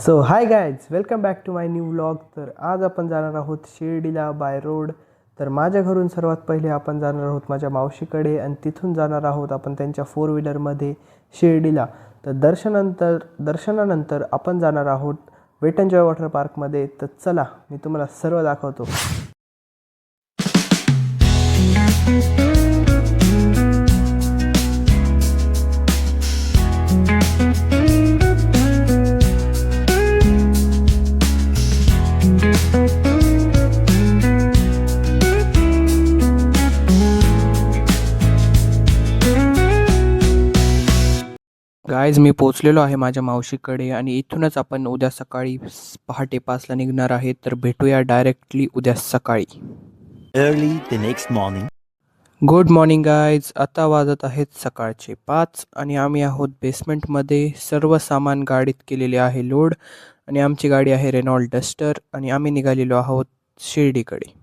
So hi guys, welcome back to my new vlog. तर आज आपण जाणार आहोत शिर्डीला बाय रोड. तर माझ्या घरून सर्वात पहिले आपण जाणार आहोत माझ्या मावशीकडे आणि तिथून जाणार आहोत आपण त्यांच्या 4 व्हीलरमध्ये शिर्डीला. तर दर्शनानंतर आपण जाणार आहोत वेट एन्जॉय वॉटर पार्कमध्ये. तर चला मी तुम्हाला सर्व दाखवतो. गाईज, मी पोचलेलो आहे माझ्या मावशीकडे आणि इथूनच आपण उद्या सकाळी पहाटे 5ला निघणार आहे. तर भेटूया डायरेक्टली उद्या सकाळी. Early the next morning. Good morning guys. आता वाजत आहेत सकाळचे 5 आणि आम्ही आहोत बेसमेंटमध्ये. सर्व सामान गाडीत केलेले आहे लोड आणि आमची गाडी आहे रेनॉल्ड डस्टर आणि आम्ही निघालेलो आहोत शिर्डीकडे.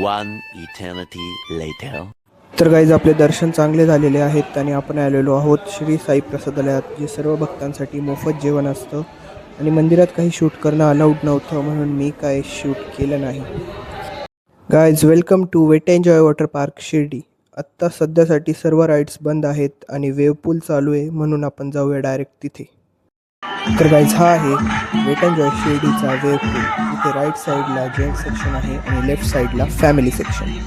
One eternity later. तर गाईज, आपले दर्शन चांगले झालेले आहेत आणि आपण आलेलो आहोत श्री साई प्रसादालयात, जे सर्व भक्तांसाठी मोफत जेवण असतं. आणि मंदिरात काही शूट करणं अलाउड नव्हतं म्हणून मी काय शूट केलं नाही. Guys, welcome to Wet N Joy water park Shirdi. आत्ता सध्यासाठी सर्व राईड्स बंद आहेत आणि वेव पूल चालू आहे म्हणून आपण जाऊया डायरेक्ट तिथे. तर गाईज, हा आहे वेट एन्जॉय शिर्डीचा वेव पूल. इथे राईट साईडला जेंट्स सेक्शन आहे आणि लेफ्ट साईडला फॅमिली सेक्शन.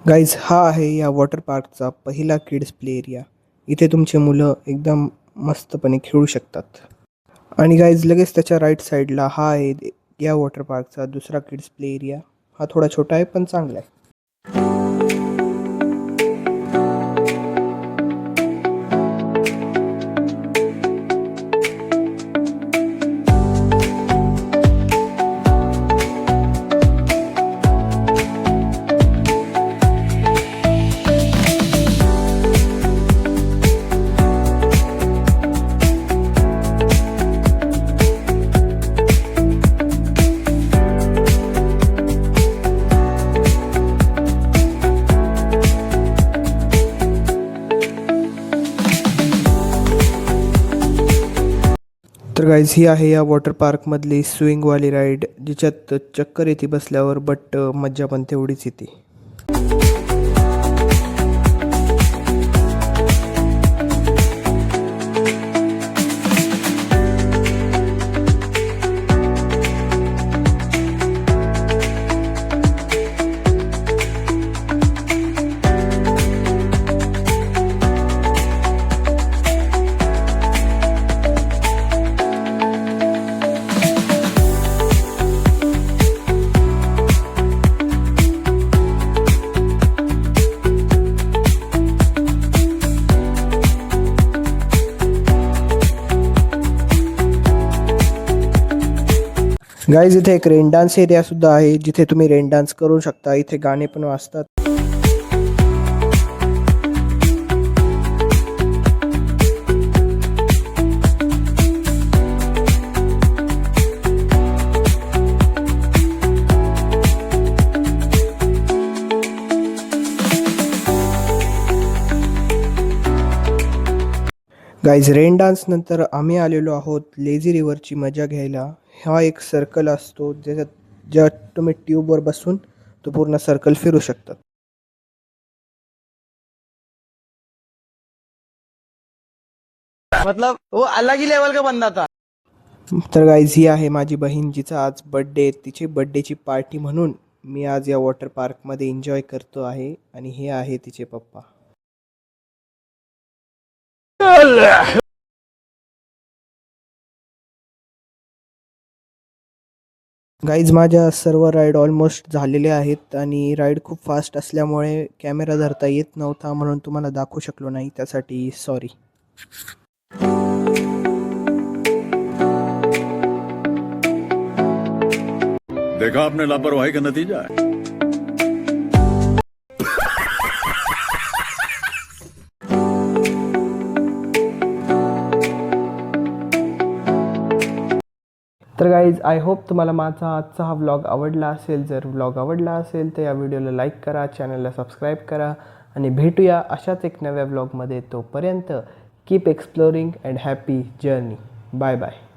गाईज, हा आहे या वॉटर पार्कचा पहिला किड्स प्ले एरिया. इथे तुमचे मुलं एकदम मस्तपणे खेळू शकतात. आणि गाईज, लगेच त्याच्या राईट साईडला हा आहे या वॉटर पार्कचा दुसरा किड्स प्ले एरिया. हा थोडा छोटा आहे पण चांगला आहे. तर गाईज, ही आहे या वॉटर पार्कमधली स्विंगवाली राईड, जिच्यात चक्कर येते बसल्यावर, बट मज्जा पण तेवढीच येते. गाईज इथे एक रेन डान्स एरिया सुद्धा आहे जिथे तुम्ही रेन डान्स करू शकता. इथे गाणे पण वाजतात. गाईज रेन डान्स नंतर आम्ही आलेलो आहोत लेझी रिव्हरची मजा घ्यायला. हा एक सर्कल असतो ज्यात तुम्ही ट्यूबवर बसून तो पूर्ण सर्कल फिरू शकतात. मतलब वो अलग ही लेवल का बंदा था. तर गाईज ही आहे माझी बहीण जिचा आज बड्डे. तिची बड्डेची पार्टी म्हणून मी आज या वॉटर पार्कमध्ये एन्जॉय करतो आहे. आणि हे आहे तिचे पप्पा. गाईज माझ्या सर्व राईड ऑलमोस्ट झालेल्या आहेत आणि राईड खूप फास्ट असल्यामुळे कॅमेरा धरता येत नव्हता म्हणून तुम्हाला दाखवू शकलो नाही, त्यासाठी सॉरी. देखा आपने लापरवाही का नतीजा है. तर गाईज आय होप तुम्हाला माझा आजचा हा व्लॉग आवडला असेल. जर व्लॉग आवडला असेल तर या व्हिडिओला लाईक करा, चॅनलला सबस्क्राईब करा आणि भेटूया अशाच एक नव्या व्लॉगमध्ये. तोपर्यंत keep exploring and happy journey. Bye bye.